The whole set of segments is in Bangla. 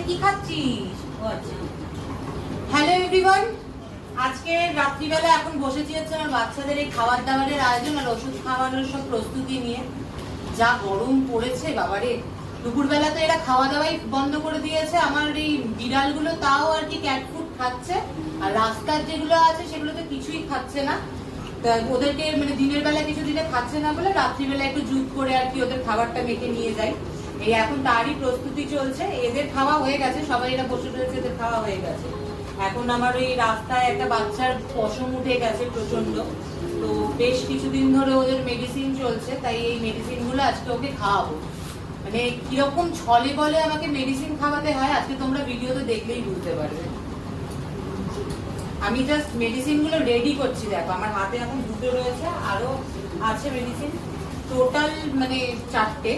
কি খাচ্ছিস? হ্যালো এভরিওয়ান, আজকে রাত্রিবেলা এখন বসেছি হচ্ছে আমার বাচ্চাদের এই খাবার দাবারের আয়োজন আর ওষুধ খাওয়ানোর সব প্রস্তুতি নিয়ে। যা গরম পড়েছে বাবারে, দুপুরবেলা তো এরা খাওয়া দাওয়াই বন্ধ করে দিয়েছে। আমার এই বিড়ালগুলো তাও আর কি ক্যাট ফুড খাচ্ছে, আর রাস্তার যেগুলো আছে সেগুলো তো কিছুই খাচ্ছে না। ওদেরকে মানে দিনের বেলা কিছু দিলে খাচ্ছে না বলে রাত্রিবেলা একটু জুত করে আর কি ওদের খাবারটা মেখে নিয়ে যাই। এই এখন তারই প্রস্তুতি চলছে। এদের খাওয়া হয়ে গেছে, সবাই এরা বসে রয়েছে, এদের খাওয়া হয়ে গেছে। এখন আমার ওই রাস্তায় একটা বাচ্চার পশম উঠে গেছে প্রচন্ড, তো বেশ কিছুদিন ধরে ওদের মেডিসিন চলছে, তাই এই মেডিসিন গুলো আজকে ওকে খাওয়াবো। মানে কিরকম ছলে বলে আমাকে মেডিসিন খাওয়াতে হয় আজকে তোমরা ভিডিওতে দেখলেই বুঝতে পারবে। আমি জাস্ট মেডিসিন গুলো রেডি করছি। দেখো আমার হাতে এখন দুটো রয়েছে, আরো আছে মেডিসিন, টোটাল মানে 4টে,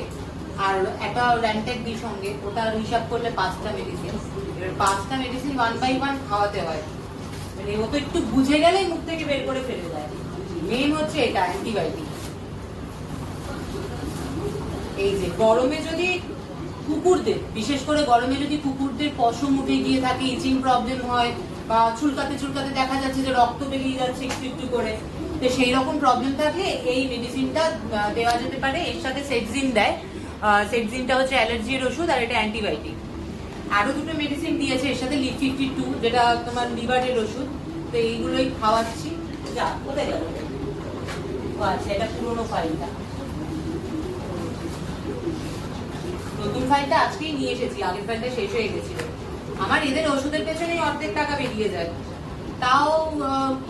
আর একটা র্যান্টেক দি সঙ্গে, ওটা হিসাব করলে 5টা মেডিসিন। এবার 5টা মেডিসিন 1 বাই 1 খাওয়াতে হয়। মানে ও তো একটু বুঝে গেলেই মুখ থেকে বের করে ফেলে যায়। মেন হচ্ছে এটা অ্যান্টিবায়োটিক। এই যে গরমে যদি কুকুরদের, বিশেষ করে গরমে যদি কুকুরদের পশম উঠে গিয়ে থাকে, ইচিং প্রবলেম হয়, বা চুলকাতে চুলকাতে দেখা যাচ্ছে যে রক্ত বেরিয়ে যাচ্ছে একটু একটু করে, তো সেই রকম প্রবলেম থাকলে এই মেডিসিনটা দেওয়া যেতে পারে। এর সাথে সেটজিন দেয়। সেটজিনটা হচ্ছে অ্যালার্জির ওষুধ, আর এটা অ্যান্টিবায়োটিক। আরো দুটো মেডিসিন দিয়েছে এর সাথে, লিভ 52, যেটা তোমার লিভারের ওষুধ। তো এইগুলোই খাওয়াচ্ছি। যা কোথায় গেল? আচ্ছা, এটা পুরোনো ফাইলটা, নতুন ফাইলটা আজকেই নিয়ে এসেছি, আগের ফাইলটা শেষ হয়ে গেছিল। আমার এদের ওষুধের পেছনেই অর্ধেক টাকা বেরিয়ে যায়। তাও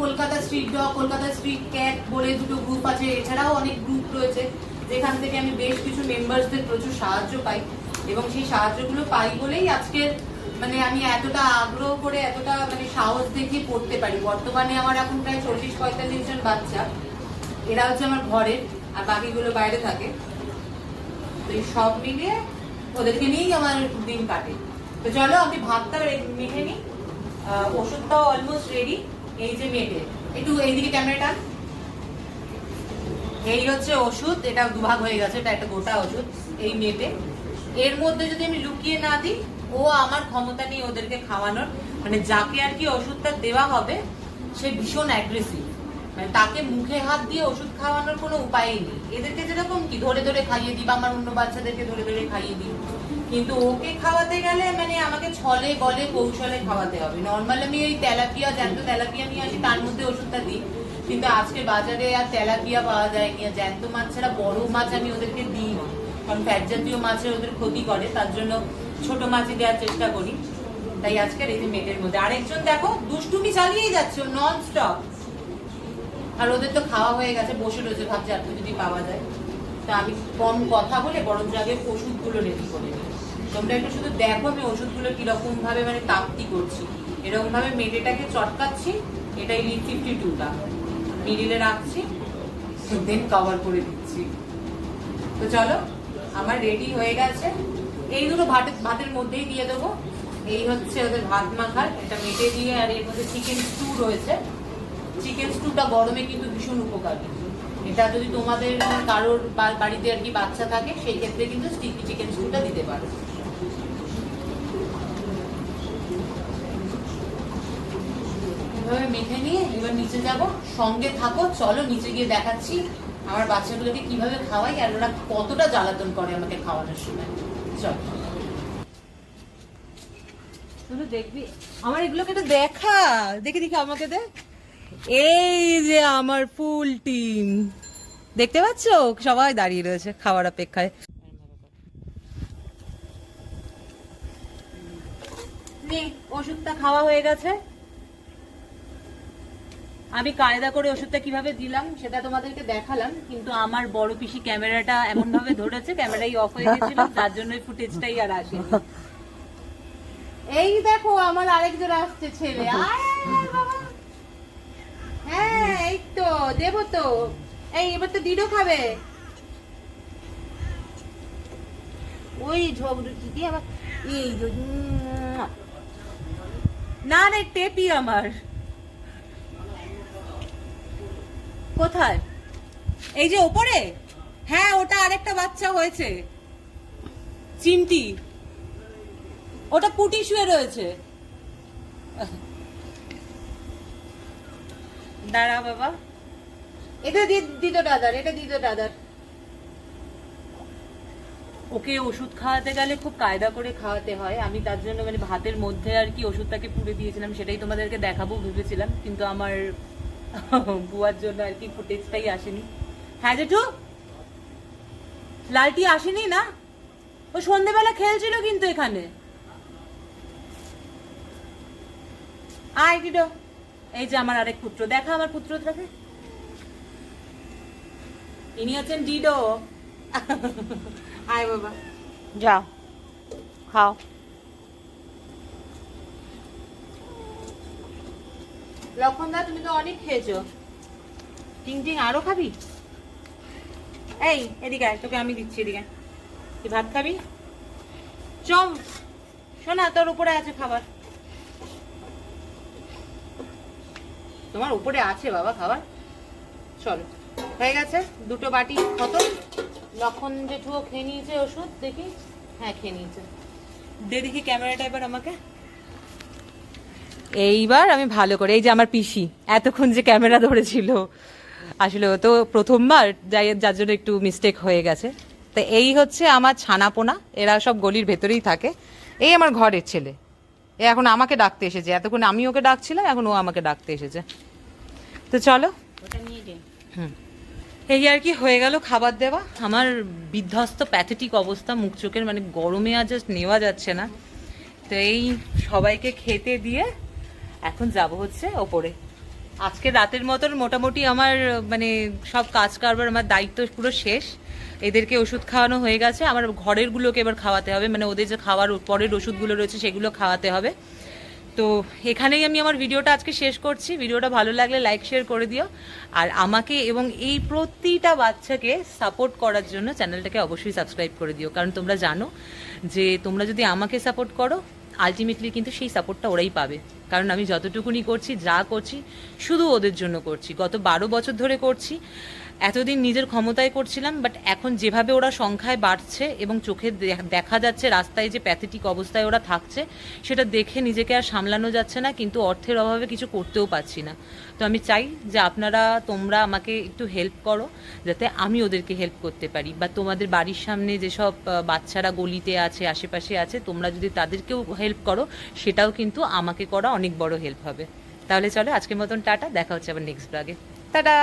Kolkata street dog, Kolkata street cat বলে দুটো গ্রুপ আছে, এছাড়াও অনেক গ্রুপ রয়েছে যেখান থেকে আমি বেশ কিছু মেম্বারসদের প্রচুর সাহায্য পাই, এবং সেই সাহায্যগুলো পাই বলেই আজকের মানে আমি এতটা আগ্রহ করে, এতটা মানে সাহস দেখিয়ে পড়তে পারি। বর্তমানে আমার এখন প্রায় 40-45 জন বাচ্চা, এরা হচ্ছে আমার ঘরের, আর বাকিগুলো বাইরে থাকে। তো এই সব মিলিয়ে ওদেরকে নিয়েই আমার দিন কাটে। তো চলো আমি ভাতটা মেখে নিই, ওষুধটাও অলমোস্ট রেডি। এই যে মেটে, একটু এইদিকে ক্যামেরাটা, এই হচ্ছে ওষুধ, এটা দুভাগ হয়ে গেছে, এটা একটা গোটা ওষুধ। এই মেটে এর মধ্যে যদি আমি লুকিয়ে না দিই, ও আমার ক্ষমতা নেই ওদেরকে খাওয়ানোর। মানে যাকে আর কি ওষুধটা দেওয়া হবে সে ভীষণ অ্যাগ্রেসিভ, মানে তাকে মুখে হাত দিয়ে ওষুধ খাওয়ানোর কোনো উপায়ই নেই। এদেরকে যেরকম কি ধরে ধরে খাইয়ে দিই, বা আমার অন্য বাচ্চাদেরকে ধরে ধরে খাইয়ে দিই, কিন্তু ওকে খাওয়াতে গেলে মানে আমাকে ছলে বলে কৌশলে খাওয়াতে হবে। নর্মাল আমি ওই তেলাপিয়া, জ্যান্ত তেলাপিয়া নিয়ে আসি, তার মধ্যে ওষুধটা দিই। কিন্তু আজকে বাজারে আর তেলাপিয়া পাওয়া যায়নি, আর জ্যান্ত মাছ ছাড়া বড় মাছ আমি ওদেরকে দিই না, কারণ ফ্যাট জাতীয় মাছে ওদের ক্ষতি করে, তার জন্য ছোট মাছই দেওয়ার চেষ্টা করি। তাই আজকের এই যে মেটের মধ্যে আরেকজন দেখো দুষ্টুমি চালিয়েই যাচ্ছে নন স্টপ। আর ওদের তো খাওয়া হয়ে গেছে, বসে রয়েছে, ভাবছে আর যদি পাওয়া যায়। তা আমি কম কথা বলে বরঞ্চ আগে ওষুধগুলো রেডি করে নিই। তোমরা একটু শুধু দেখো আমি ওষুধগুলো কিরকম ভাবে মানে তাপ্তি করছি। এরকম ভাবে মেটেটাকে চটকাচ্ছি, এটাই লিভ 52টা মিডিলে রাখছি, দেন কভার করে দিচ্ছি। তো চলো আমার রেডি হয়ে গেছে। এই দুটো ভাতের মধ্যেই দিয়ে দেবো। এই হচ্ছে ওদের ভাত মাখার, এটা মেটে দিয়ে, আর এর মধ্যে চিকেন স্টু রয়েছে। চিকেন স্টুটা গরমে কিন্তু ভীষণ উপকারী। এটা যদি তোমাদের কারোর বাড়িতে আর কি বাচ্চা থাকে, সেই ক্ষেত্রে কিন্তু স্টিকি চিকেন স্টুটা দিতে পারো। এভাবে মেখে নিয়ে এবার নিচে যাব, সঙ্গে থাকো, চলো নিচে গিয়ে দেখাচ্ছি আমার বাচ্চাগুলোকে কিভাবে খাওয়াই, আর ওরা কতটা জ্বালাতন করে আমাকে খাওয়ানোর সময়। চলো দেখবি আমার এগুলোকে তো দেখা, দেখে দেখে আমাকে দে। এই যে আমার ফুল টিম, দেখতে পাচ্ছ সবাই দাঁড়িয়ে রয়েছে খাওয়ার অপেক্ষায়। ওষুধটা খাওয়া হয়ে গেছে। আমি কায়দা করে ওষুধটা কিভাবে দিলাম সেটা তোমাদেরকে দেখালাম, কিন্তু আমার বড় পিসি ক্যামেরাটা এমন ভাবে ধরেছে, ক্যামেরাই অফ হয়ে গেছিল, তার জন্য ফুটেজটাই আর আসেনি। এই দেখো আমার আরেকজন আসছে ছেলে, হ্যাঁ এই তো দেবো তো। এই এবার তো দিদো খাবে, ওই ঝগড়া কি আবার, এই না না টেপি আমার কোথায়, এই যে ওপরে, হ্যাঁ ওটা আরেকটা বাচ্চা হয়েছে, চিমটি। ওটা পুটি শুয়ে রয়েছে। দাঁড়া বাবা, এটা দিত দাদার, এটা দিত দাদার। ওকে ওষুধ খাওয়াতে গেলে খুব কায়দা করে খাওয়াতে হয়। আমি তার জন্য মানে ভাতের মধ্যে আর কি ওষুধটাকে পুড়ে দিয়েছিলাম, সেটাই তোমাদেরকে দেখাবো ভেবেছিলাম, কিন্তু আমার বুয়ার জন্য আর কি ফুটেজটাই আসেনি। হ্যাঁ জেঠু, লালটি আসেনি না? ও সন্ধ্যেবেলা খেলছিল কিন্তু এখানে। আয় ডিডো, এই যে আমার আরেক পুত্র, দেখা আমার পুত্রটাকে। ইনি হচ্ছেন ডিডো। আয় বাবা, যাও খাও। লক্ষণদা তুমি তো অনেক খেয়েছো, টিং টিং আরো খাবি? এই এদিকে আয়, তোকে আমি দিচ্ছি, এদিকে তুই ভাত খাবি? চল শোনা, তোর উপরে আছে খাবার, তোমার উপরে আছে বাবা খাবার। চলো, হয়ে গেছে, দুটো বাটি খতম। লক্ষণ জেঠুও খেয়ে নিয়েছে ওষুধ, দেখি। হ্যাঁ খেয়ে নিয়েছে। দেখি ক্যামেরাটা এবার আমাকে। এইবার আমি ভালো করে, এই যে আমার পিসি এতক্ষণ যে ক্যামেরা ধরেছিল, আসলে ও তো প্রথমবার, যার জন্য একটু মিস্টেক হয়ে গেছে। তো এই হচ্ছে আমার ছানাপোনা, এরা সব গলির ভেতরেই থাকে। এই আমার ঘরের ছেলে, এ এখন আমাকে ডাকতে এসেছে। এতক্ষণ আমি ওকে ডাকছিলাম, এখন ও আমাকে ডাকতে এসেছে। তো চলো, এই আর কি হয়ে গেল খাবার দেওয়া। আমার বিধ্বস্ত প্যাথেটিক অবস্থা, মুখ চোখের মানে গরমে আর জাস্ট নেওয়া যাচ্ছে না। তো এই সবাইকে খেতে দিয়ে এখন যাব হচ্ছে ওপরে। আজকে রাতের মতন মোটামুটি আমার মানে সব কাজ কারবার, আমার দায়িত্ব পুরো শেষ। এদেরকে ওষুধ খাওয়ানো হয়ে গেছে, আমার ঘরেরগুলোকে এবার খাওয়াতে হবে, মানে ওদের যে খাওয়ার পরের ওষুধগুলো রয়েছে সেগুলো খাওয়াতে হবে। তো এখানেই আমি আমার ভিডিওটা আজকে শেষ করছি। ভিডিওটা ভালো লাগলে লাইক শেয়ার করে দিও, আর আমাকে এবং এই প্রতিটা বাচ্চাকে সাপোর্ট করার জন্য চ্যানেলটাকে অবশ্যই সাবস্ক্রাইব করে দিও, কারণ তোমরা জানো যে তোমরা যদি আমাকে সাপোর্ট করো, আলটিমেটলি কিন্তু সেই সাপোর্টটা ওরাই পাবে। কারণ আমি যতটুকুনি করছি, যা করছি, শুধু ওদের জন্য করছি। গত 12 বছর ধরে করছি। এতদিন নিজের ক্ষমতায় করছিলাম, বাট এখন যেভাবে ওরা সংখ্যায় বাড়ছে এবং চোখে দেখা যাচ্ছে রাস্তায় যে প্যাথেটিক অবস্থায় ওরা থাকছে, সেটা দেখে নিজেকে আর সামলানো যাচ্ছে না, কিন্তু অর্থের অভাবে কিছু করতেও পারছি না। তো আমি চাই যে তোমরা আমাকে একটু হেল্প করো, যাতে আমি ওদেরকে হেল্প করতে পারি। বা তোমাদের বাড়ির সামনে যেসব বাচ্চারা গলিতে আছে, আশেপাশে আছে, তোমরা যদি তাদেরকেও হেল্প করো, সেটাও কিন্তু আমাকে করা অনেক বড় হেল্প হবে। তাহলে চলো, আজকের মতন টাটা, দেখা হচ্ছে আবার নেক্সট ব্লগে। টাটা।